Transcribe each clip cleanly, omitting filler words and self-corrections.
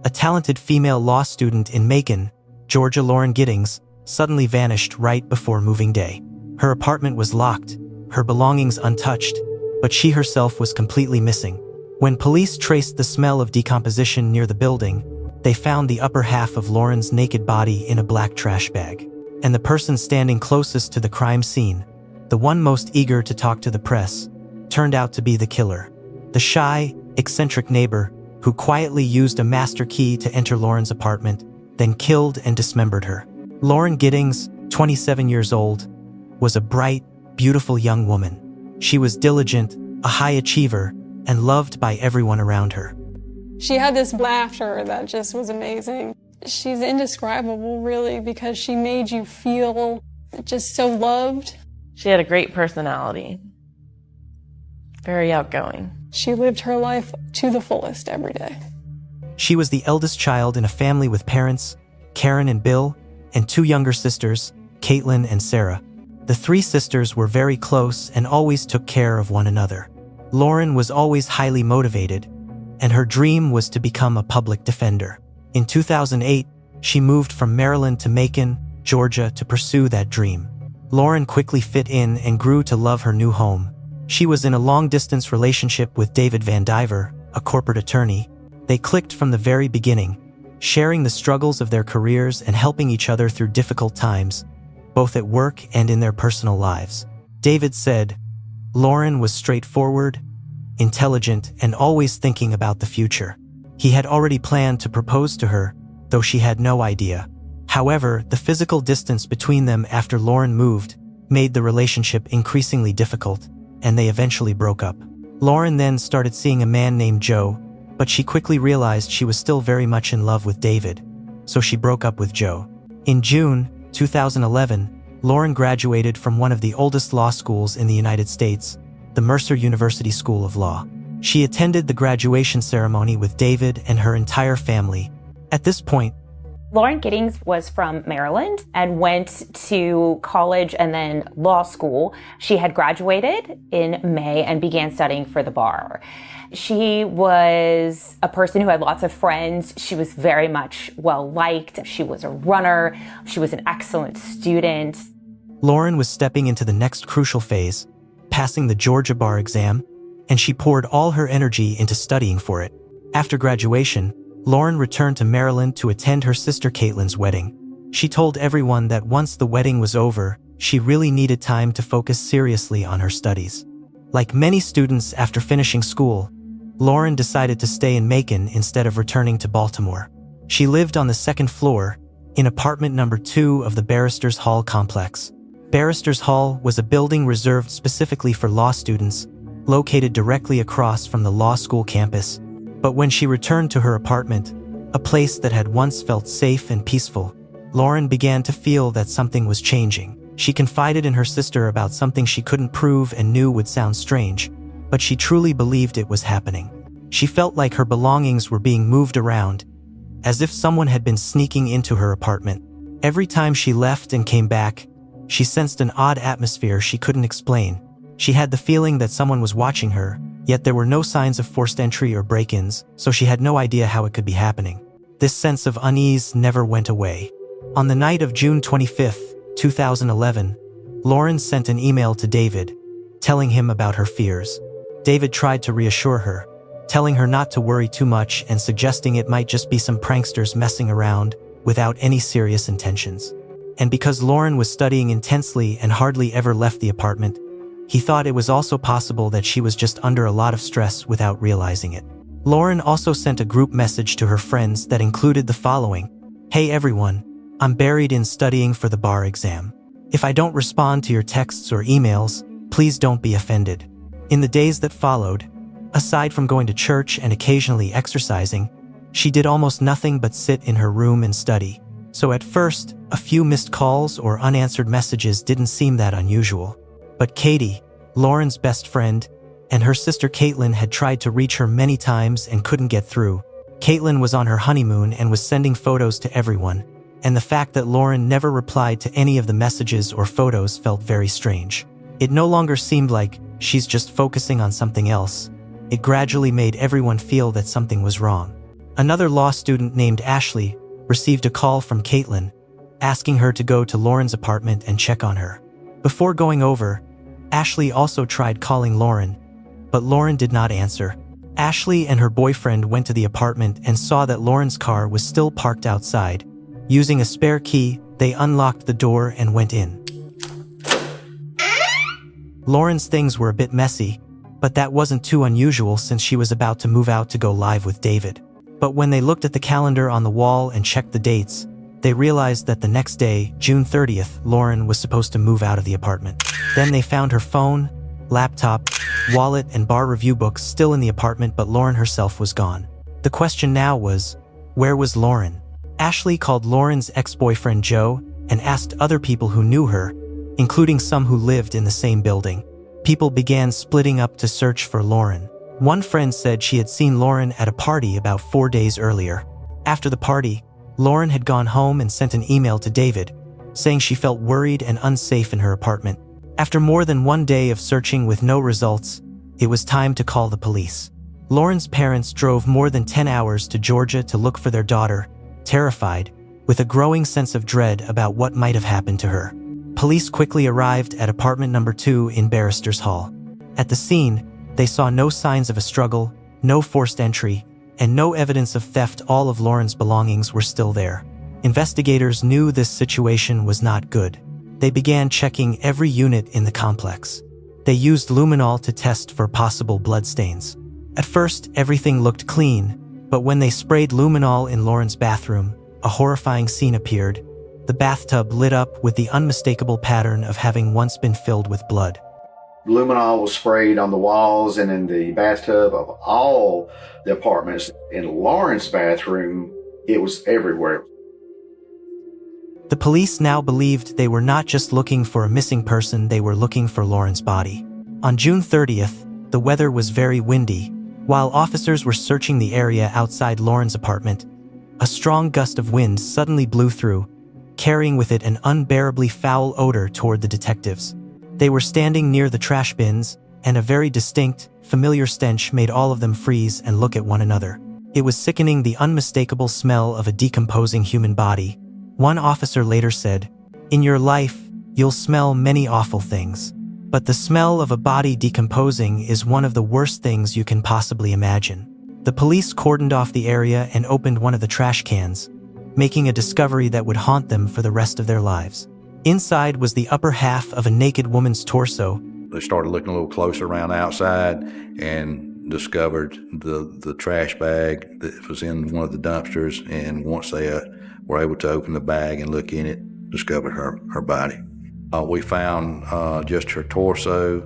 A talented female law student in Macon, Georgia, Lauren Giddings, suddenly vanished right before moving day. Her apartment was locked, her belongings untouched, but she herself was completely missing. When police traced the smell of decomposition near the building, they found the upper half of Lauren's naked body in a black trash bag. And the person standing closest to the crime scene, the one most eager to talk to the press, turned out to be the killer. The shy, eccentric neighbor who quietly used a master key to enter Lauren's apartment, then killed and dismembered her. Lauren Giddings, 27 years old, was a bright, beautiful young woman. She was diligent, a high achiever, and loved by everyone around her. She had this laughter that just was amazing. She's indescribable, really, because she made you feel just so loved. She had a great personality. Very outgoing. She lived her life to the fullest every day. She was the eldest child in a family with parents, Karen and Bill, and two younger sisters, Caitlin and Sarah. The three sisters were very close and always took care of one another. Lauren was always highly motivated, and her dream was to become a public defender. In 2008, she moved from Maryland to Macon, Georgia, to pursue that dream. Lauren quickly fit in and grew to love her new home. She was in a long-distance relationship with David Van Diver, a corporate attorney. They clicked from the very beginning, sharing the struggles of their careers and helping each other through difficult times, both at work and in their personal lives. David said, "Lauren was straightforward, intelligent, and always thinking about the future. He had already planned to propose to her, though she had no idea." However, the physical distance between them after Lauren moved made the relationship increasingly difficult, and they eventually broke up. Lauren then started seeing a man named Joe, but she quickly realized she was still very much in love with David, so she broke up with Joe. In June 2011, Lauren graduated from one of the oldest law schools in the United States, the Mercer University School of Law. She attended the graduation ceremony with David and her entire family. At this point, Lauren Giddings was from Maryland and went to college and then law school. She had graduated in May and began studying for the bar. She was a person who had lots of friends. She was very much well-liked. She was a runner. She was an excellent student. Lauren was stepping into the next crucial phase, passing the Georgia bar exam, and she poured all her energy into studying for it. After graduation, Lauren returned to Maryland to attend her sister Caitlin's wedding. She told everyone that once the wedding was over, she really needed time to focus seriously on her studies. Like many students after finishing school, Lauren decided to stay in Macon instead of returning to Baltimore. She lived on the second floor, in apartment number 2 of the Barristers Hall complex. Barristers Hall was a building reserved specifically for law students, located directly across from the law school campus. But when she returned to her apartment, a place that had once felt safe and peaceful, Lauren began to feel that something was changing. She confided in her sister about something she couldn't prove and knew would sound strange, but she truly believed it was happening. She felt like her belongings were being moved around, as if someone had been sneaking into her apartment. Every time she left and came back, she sensed an odd atmosphere she couldn't explain. She had the feeling that someone was watching her, yet there were no signs of forced entry or break-ins, so she had no idea how it could be happening. This sense of unease never went away. On the night of June 25, 2011, Lauren sent an email to David, telling him about her fears. David tried to reassure her, telling her not to worry too much and suggesting it might just be some pranksters messing around without any serious intentions. And because Lauren was studying intensely and hardly ever left the apartment, he thought it was also possible that she was just under a lot of stress without realizing it. Lauren also sent a group message to her friends that included the following: "Hey everyone, I'm buried in studying for the bar exam. If I don't respond to your texts or emails, please don't be offended." In the days that followed, aside from going to church and occasionally exercising, she did almost nothing but sit in her room and study. So at first, a few missed calls or unanswered messages didn't seem that unusual. But Katie, Lauren's best friend, and her sister Caitlin had tried to reach her many times and couldn't get through. Caitlin was on her honeymoon and was sending photos to everyone, and the fact that Lauren never replied to any of the messages or photos felt very strange. It no longer seemed like she's just focusing on something else. It gradually made everyone feel that something was wrong. Another law student named Ashley received a call from Caitlin, asking her to go to Lauren's apartment and check on her. Before going over, Ashley also tried calling Lauren, but Lauren did not answer. Ashley and her boyfriend went to the apartment and saw that Lauren's car was still parked outside. Using a spare key, they unlocked the door and went in. Lauren's things were a bit messy, but that wasn't too unusual since she was about to move out to go live with David. But when they looked at the calendar on the wall and checked the dates, they realized that the next day, June 30th, Lauren was supposed to move out of the apartment. Then they found her phone, laptop, wallet, and bar review books still in the apartment, but Lauren herself was gone. The question now was, where was Lauren? Ashley called Lauren's ex-boyfriend Joe and asked other people who knew her, including some who lived in the same building. People began splitting up to search for Lauren. One friend said she had seen Lauren at a party about 4 days earlier. After the party, Lauren had gone home and sent an email to David, saying she felt worried and unsafe in her apartment. After more than 1 day of searching with no results, it was time to call the police. Lauren's parents drove more than 10 hours to Georgia to look for their daughter, terrified, with a growing sense of dread about what might have happened to her. Police quickly arrived at apartment number 2 in Barrister's Hall. At the scene, they saw no signs of a struggle, no forced entry, and no evidence of theft. All of Lauren's belongings were still there. Investigators knew this situation was not good. They began checking every unit in the complex. They used luminol to test for possible bloodstains. At first, everything looked clean, but when they sprayed luminol in Lauren's bathroom, a horrifying scene appeared. The bathtub lit up with the unmistakable pattern of having once been filled with blood. Luminol was sprayed on the walls and in the bathtub of all the apartments. In Lauren's bathroom, it was everywhere. The police now believed they were not just looking for a missing person, they were looking for Lauren's body. On June 30th, the weather was very windy. While officers were searching the area outside Lauren's apartment, a strong gust of wind suddenly blew through, carrying with it an unbearably foul odor toward the detectives. They were standing near the trash bins, and a very distinct, familiar stench made all of them freeze and look at one another. It was sickening, the unmistakable smell of a decomposing human body. One officer later said, "In your life, you'll smell many awful things, but the smell of a body decomposing is one of the worst things you can possibly imagine." The police cordoned off the area and opened one of the trash cans, making a discovery that would haunt them for the rest of their lives. Inside was the upper half of a naked woman's torso. They started looking a little closer around outside and discovered the trash bag that was in one of the dumpsters, and once they were able to open the bag and look in it, discovered her body. We found just her torso.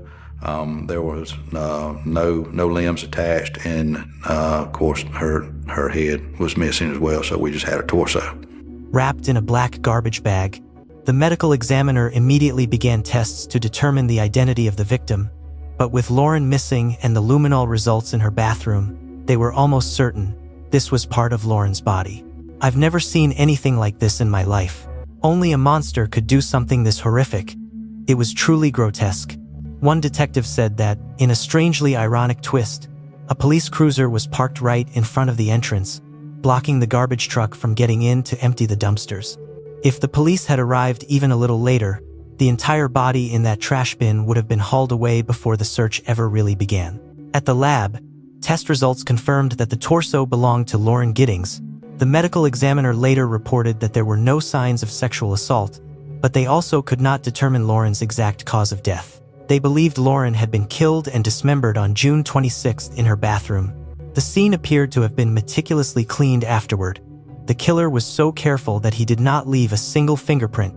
There was no limbs attached, and of course her head was missing as well, so we just had her torso. Wrapped in a black garbage bag, the medical examiner immediately began tests to determine the identity of the victim, but with Lauren missing and the luminol results in her bathroom, they were almost certain this was part of Lauren's body. "I've never seen anything like this in my life. Only a monster could do something this horrific. It was truly grotesque." One detective said that, in a strangely ironic twist, a police cruiser was parked right in front of the entrance, blocking the garbage truck from getting in to empty the dumpsters. If the police had arrived even a little later, the entire body in that trash bin would have been hauled away before the search ever really began. At the lab, test results confirmed that the torso belonged to Lauren Giddings. The medical examiner later reported that there were no signs of sexual assault, but they also could not determine Lauren's exact cause of death. They believed Lauren had been killed and dismembered on June 26th in her bathroom. The scene appeared to have been meticulously cleaned afterward. The killer was so careful that he did not leave a single fingerprint.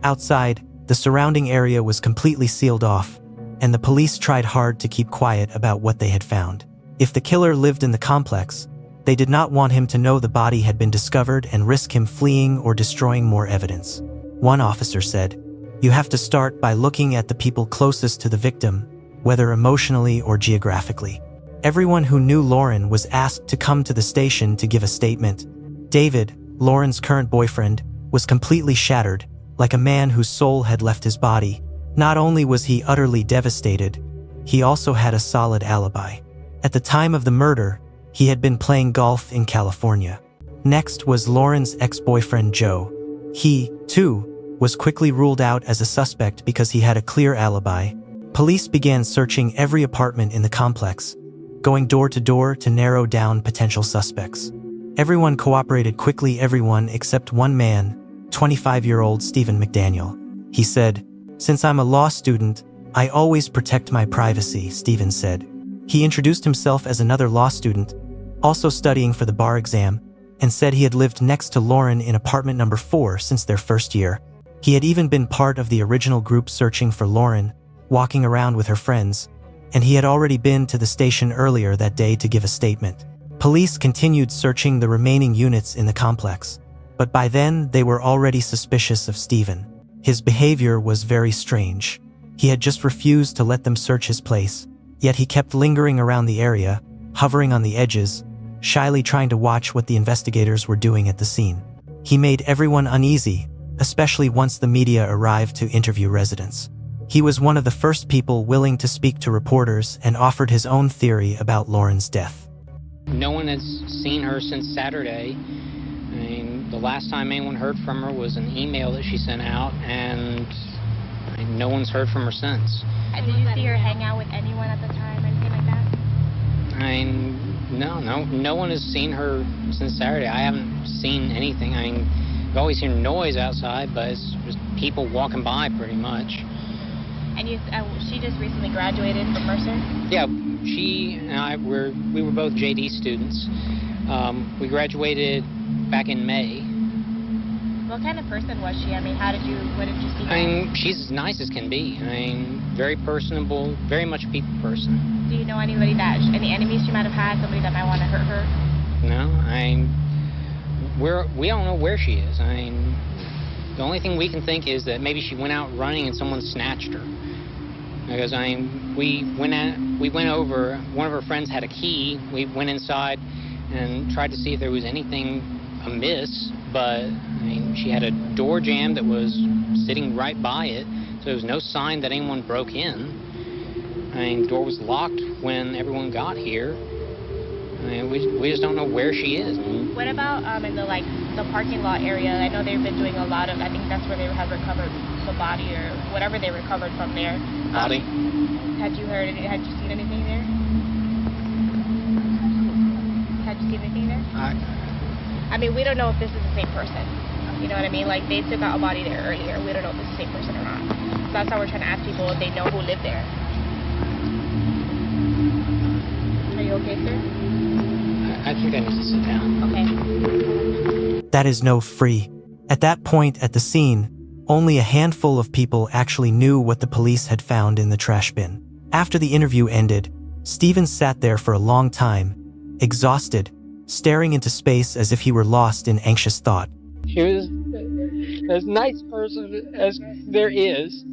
Outside, the surrounding area was completely sealed off, and the police tried hard to keep quiet about what they had found. If the killer lived in the complex, they did not want him to know the body had been discovered and risk him fleeing or destroying more evidence. One officer said, "You have to start by looking at the people closest to the victim, whether emotionally or geographically." Everyone who knew Lauren was asked to come to the station to give a statement. David, Lauren's current boyfriend, was completely shattered, like a man whose soul had left his body. Not only was he utterly devastated, he also had a solid alibi. At the time of the murder, He had been playing golf in California. Next was Lauren's ex-boyfriend Joe. He, too, was quickly ruled out as a suspect because he had a clear alibi. Police began searching every apartment in the complex, going door to door to narrow down potential suspects. Everyone cooperated quickly, everyone except one man, 25-year-old Steven McDaniel. He said, "Since I'm a law student, I always protect my privacy," Steven said. He introduced himself as another law student, also studying for the bar exam, and said he had lived next to Lauren in apartment number 4 since their first year. He had even been part of the original group searching for Lauren, walking around with her friends, and he had already been to the station earlier that day to give a statement. Police continued searching the remaining units in the complex, but by then they were already suspicious of Steven. His behavior was very strange. He had just refused to let them search his place, yet he kept lingering around the area, hovering on the edges, shyly trying to watch what the investigators were doing at the scene. He made everyone uneasy, especially once the media arrived to interview residents. He was one of the first people willing to speak to reporters and offered his own theory about Lauren's death. No one has seen her since Saturday. I mean, the last time anyone heard from her was an email that she sent out, and no one's heard from her since. Did you see her hang out with anyone at the time or anything like that? I mean, no one has seen her since Saturday. I haven't seen anything. I mean, I've always heard noise outside, but it's just people walking by pretty much. And she just recently graduated from Mercer? Yeah, she and I were both JD students. We graduated back in May. What kind of person was she? I mean, what did you see her? I mean, she's as nice as can be. I mean, very personable, very much a people person. Do you know any enemies she might have had, somebody that might want to hurt her? No, we don't know where she is. I mean, the only thing we can think is that maybe she went out running and someone snatched her. Because we went over. One of her friends had a key. We went inside and tried to see if there was anything amiss. But I mean, she had a door jamb that was sitting right by it, so there was no sign that anyone broke in. I mean, the door was locked when everyone got here. I mean, we just don't know where she is. What about in the parking lot area? I know they've been doing a lot of. I think that's where they had recovered the body or whatever they recovered from there. Body? Had you seen anything there? Had you seen anything there? I mean, we don't know if this is the same person. You know what I mean? Like, they took out a body there earlier. We don't know if it's the same person or not. So that's why we're trying to ask people if they know who lived there. Are you okay, sir? I think I need to sit down. Okay. That is no free. At that point at the scene, only a handful of people actually knew what the police had found in the trash bin. After the interview ended, Steven sat there for a long time, exhausted, staring into space as if he were lost in anxious thought. She was as nice person as there is.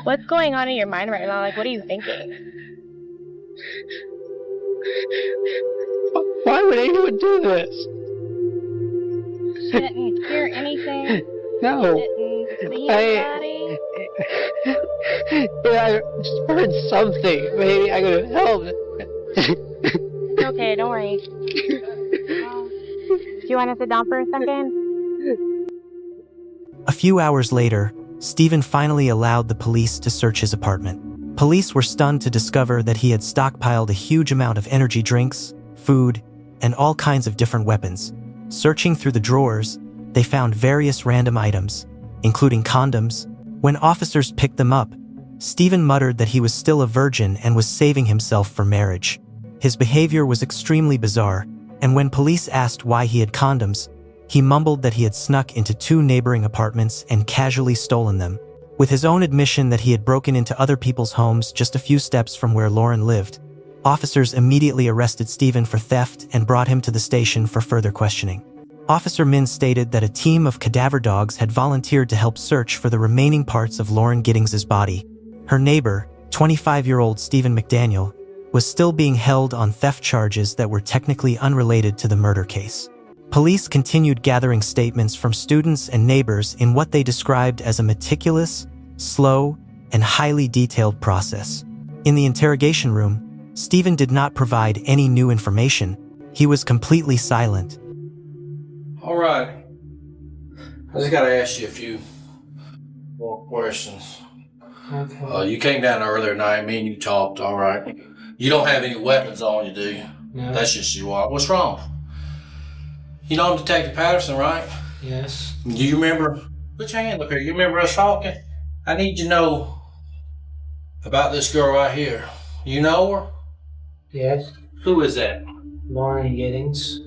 What's going on in your mind right now? Like, what are you thinking? Why would anyone do this? She didn't hear anything. No. Didn't see anybody. I just heard something. Maybe I could have helped. It's okay, don't worry. Do you want to sit down for a second? A few hours later, Steven finally allowed the police to search his apartment. Police were stunned to discover that he had stockpiled a huge amount of energy drinks, food, and all kinds of different weapons. Searching through the drawers, they found various random items, including condoms. When officers picked them up, Steven muttered that he was still a virgin and was saving himself for marriage. His behavior was extremely bizarre, and when police asked why he had condoms, he mumbled that he had snuck into 2 neighboring apartments and casually stolen them. With his own admission that he had broken into other people's homes just a few steps from where Lauren lived, officers immediately arrested Steven for theft and brought him to the station for further questioning. Officer Min stated that a team of cadaver dogs had volunteered to help search for the remaining parts of Lauren Giddings' body. Her neighbor, 25-year-old Steven McDaniel, was still being held on theft charges that were technically unrelated to the murder case. Police continued gathering statements from students and neighbors in what they described as a meticulous, slow, and highly detailed process. In the interrogation room, Steven did not provide any new information. He was completely silent. All right. I just got to ask you a few more questions. Okay. You came down earlier tonight, me and you talked, all right? You don't have any weapons on you, do you? No. That's just you are. What's wrong? You know I'm Detective Patterson, right? Yes. Do you remember? Put your hand up here. You remember us talking? I need you to know about this girl right here. You know her? Yes. Who is that? Lauren Giddings.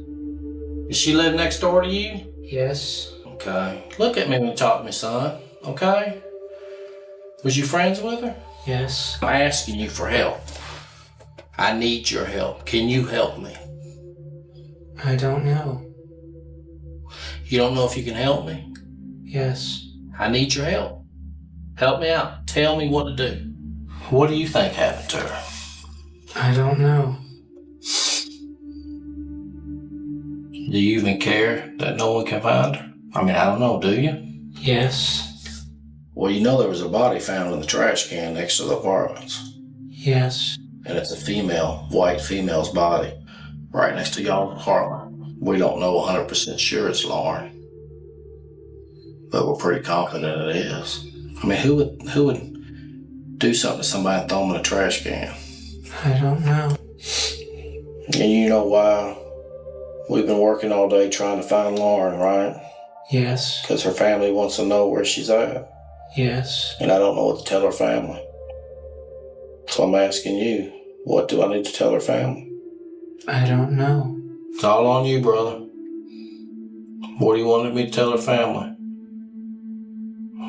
Does she live next door to you? Yes. Okay. Look at me when you talk to me, son. Okay? Was you friends with her? Yes. I'm asking you for help. I need your help. Can you help me? I don't know. You don't know if you can help me? Yes. I need your help. Help me out. Tell me what to do. What do you think happened to her? I don't know. Do you even care that no one can find her? I mean, I don't know, do you? Yes. Well, you know there was a body found in the trash can next to the apartments. Yes. And it's a female, white female's body, right next to y'all's apartment. We don't know 100% sure it's Lauren, but we're pretty confident it is. I mean, who would do something to somebody and throw them in a trash can? I don't know. And you know why we've been working all day trying to find Lauren, right? Yes. Because her family wants to know where she's at. Yes. And I don't know what to tell her family. So I'm asking you, what do I need to tell her family? I don't know. It's all on you, brother. What do you want me to tell her family?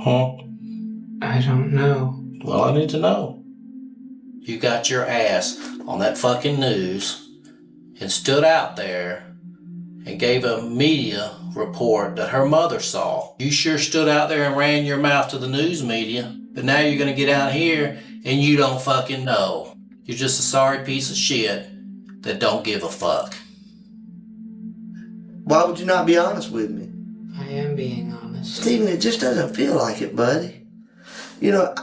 Huh? I don't know. Well, I need to know. You got your ass on that fucking news and stood out there and gave a media report that her mother saw. You sure stood out there and ran your mouth to the news media, but now you're gonna get out here and you don't fucking know. You're just a sorry piece of shit that don't give a fuck. Why would you not be honest with me? I am being honest. Steven, it just doesn't feel like it, buddy. You know,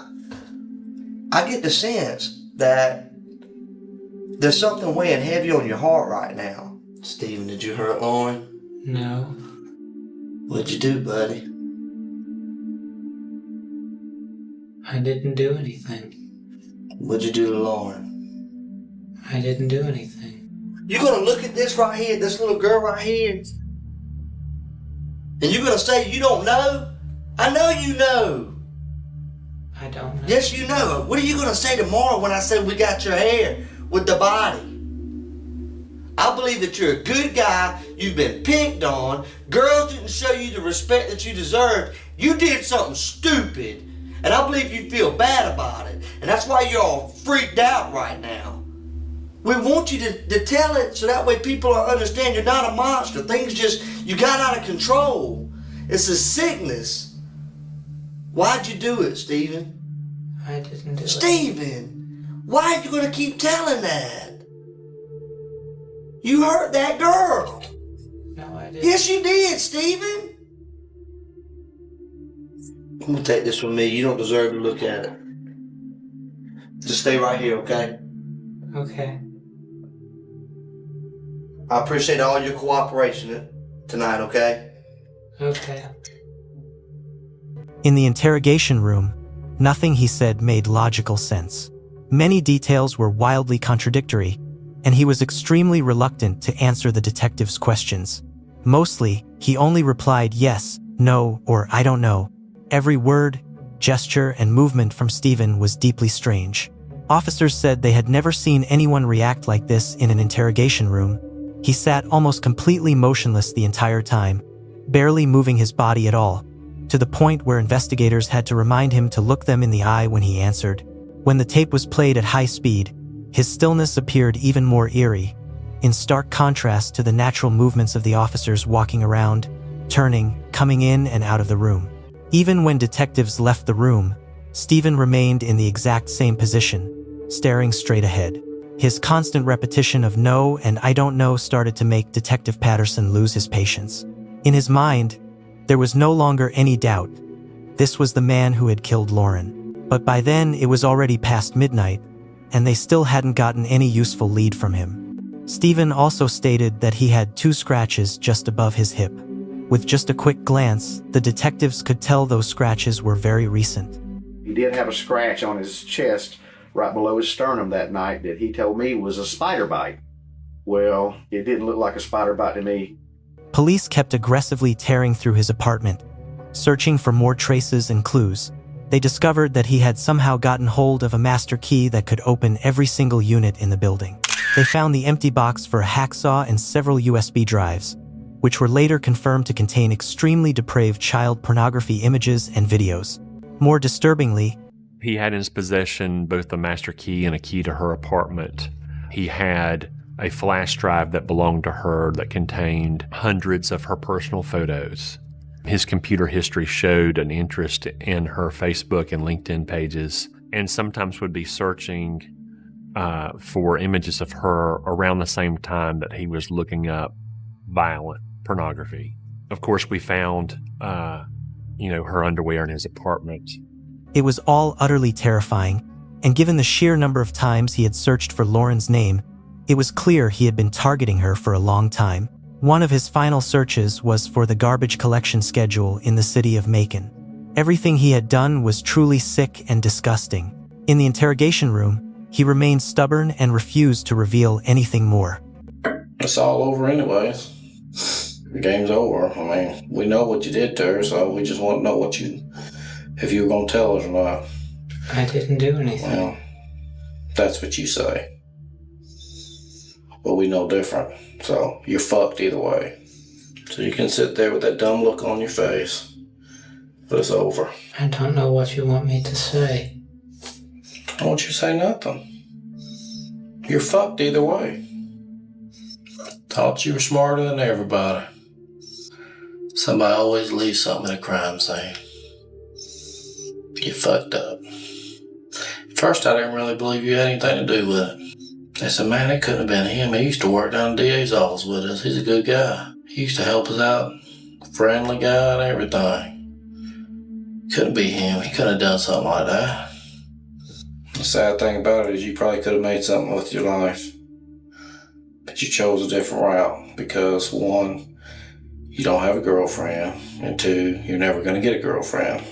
I get the sense that there's something weighing heavy on your heart right now. Steven, did you hurt Lauren? No. What'd you do, buddy? I didn't do anything. What'd you do to Lauren? I didn't do anything. You're gonna look at this right here, this little girl right here, and you're gonna say you don't know? I know you know. I don't know. Yes, you know. What are you gonna say tomorrow when I say we got your hair with the body? I believe that you're a good guy. You've been picked on. Girls didn't show you the respect that you deserved. You did something stupid, and I believe you feel bad about it. And that's why you're all freaked out right now. We want you to tell it so that way people understand you're not a monster. Things just, you got out of control. It's a sickness. Why'd you do it, Steven? I didn't do it. Steven, why are you going to keep telling that? You hurt that girl. No, I didn't. Yes, you did, Steven. I'm going to take this from me. You don't deserve to look at it. Just stay right here, okay? Okay. I appreciate all your cooperation tonight, okay? Okay. In the interrogation room, nothing he said made logical sense. Many details were wildly contradictory, and he was extremely reluctant to answer the detective's questions. Mostly, he only replied yes, no, or I don't know. Every word, gesture, and movement from Steven was deeply strange. Officers said they had never seen anyone react like this in an interrogation room. He sat almost completely motionless the entire time, barely moving his body at all, to the point where investigators had to remind him to look them in the eye when he answered. When the tape was played at high speed, his stillness appeared even more eerie, in stark contrast to the natural movements of the officers walking around, turning, coming in and out of the room. Even when detectives left the room, Steven remained in the exact same position, staring straight ahead. His constant repetition of no and I don't know started to make Detective Patterson lose his patience. In his mind, there was no longer any doubt. This was the man who had killed Lauren. But by then, it was already past midnight, and they still hadn't gotten any useful lead from him. Steven also stated that he had 2 scratches just above his hip. With just a quick glance, the detectives could tell those scratches were very recent. He did have a scratch on his chest right below his sternum that night that he told me was a spider bite. Well, it didn't look like a spider bite to me. Police kept aggressively tearing through his apartment, searching for more traces and clues. They discovered that he had somehow gotten hold of a master key that could open every single unit in the building. They found the empty box for a hacksaw and several USB drives, which were later confirmed to contain extremely depraved child pornography images and videos. More disturbingly, he had in his possession both the master key and a key to her apartment. He had a flash drive that belonged to her that contained hundreds of her personal photos. His computer history showed an interest in her Facebook and LinkedIn pages, and sometimes would be searching for images of her around the same time that he was looking up violent pornography. Of course, we found, her underwear in his apartment. It was all utterly terrifying, and given the sheer number of times he had searched for Lauren's name, it was clear he had been targeting her for a long time. One of his final searches was for the garbage collection schedule in the city of Macon. Everything he had done was truly sick and disgusting. In the interrogation room, he remained stubborn and refused to reveal anything more. It's all over anyways. The game's over. I mean, we know what you did to her, so we just want to know if you were going to tell us or not. I didn't do anything. Well, that's what you say. But we know different, so you're fucked either way. So you can sit there with that dumb look on your face, but it's over. I don't know what you want me to say. I want you to say nothing. You're fucked either way. Thought you were smarter than everybody. Somebody always leaves something at a crime scene. You fucked up. At first I didn't really believe you had anything to do with it. I said, man, it couldn't have been him. He used to work down the DA's office with us. He's a good guy. He used to help us out. Friendly guy and everything. Couldn't be him. He couldn't have done something like that. The sad thing about it is you probably could have made something with your life. But you chose a different route because, 1, you don't have a girlfriend, and 2, you're never going to get a girlfriend.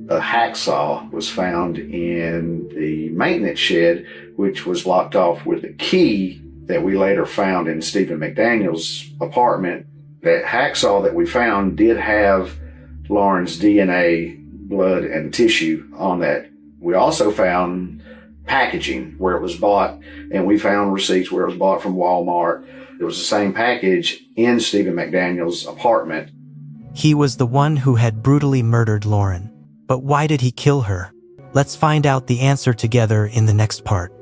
A hacksaw was found in the maintenance shed, which was locked off with a key that we later found in Steven McDaniel's apartment. That hacksaw that we found did have Lauren's DNA, blood, and tissue on that. We also found packaging where it was bought, and we found receipts where it was bought from Walmart. It was the same package in Steven McDaniel's apartment. He was the one who had brutally murdered Lauren. But why did he kill her? Let's find out the answer together in the next part.